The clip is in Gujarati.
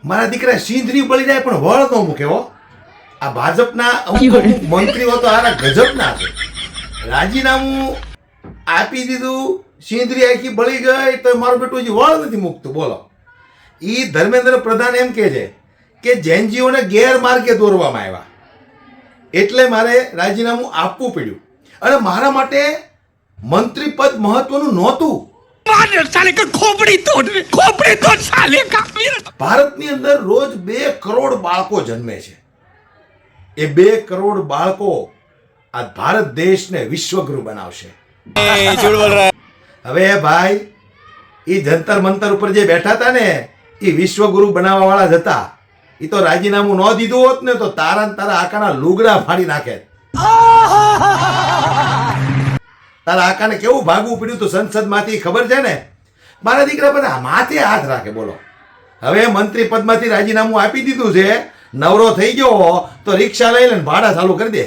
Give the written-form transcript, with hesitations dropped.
મારા દીકરા સિંધરી બળી જાય પણ વળ ન મૂકે હો. આ ભાજપના અમુક અમુક મંત્રીઓ તો આના ગજબના છે. રાજીનામું આપી દીધું, સિંધરી આખી બળી ગઈ તો મારું બેટું હજી વળ નથી મૂકતું. બોલો, ઈ ધર્મેન્દ્ર પ્રધાન એમ કહે છે કે જેનજીઓને ગેરમાર્ગે દોરવામાં આવ્યા એટલે મારે રાજીનામું આપવું પડ્યું. અને મારા માટે મંત્રી પદ મહત્વનું નહોતું. ભારતની અંદર રોજ 2 કરોડ બાળકો જન્મે છે. એ 2 કરોડ બાળકો આ ભારત દેશને વિશ્વગુરુ બનાવશે. હવે ભાઈ, એ જંતર મંતર ઉપર જે બેઠા હતા ને એ વિશ્વગુરુ બનાવવા વાળા જ હતા. એ તો રાજીનામું ન દીધું હોત ને તો તારા ને તારા આકાના લુગડા ફાડી નાખે. તારા આકાને કેવું ભાગવું પડ્યું તો સંસદમાંથી, ખબર છે ને. મારા દીકરા બધા માથે હાથ રાખે. બોલો, હવે મંત્રી પદમાંથી રાજીનામું આપી દીધું છે, નવરો થઈ ગયો તો રિક્ષા લઈ લે ભાડા ચાલુ કરી દે.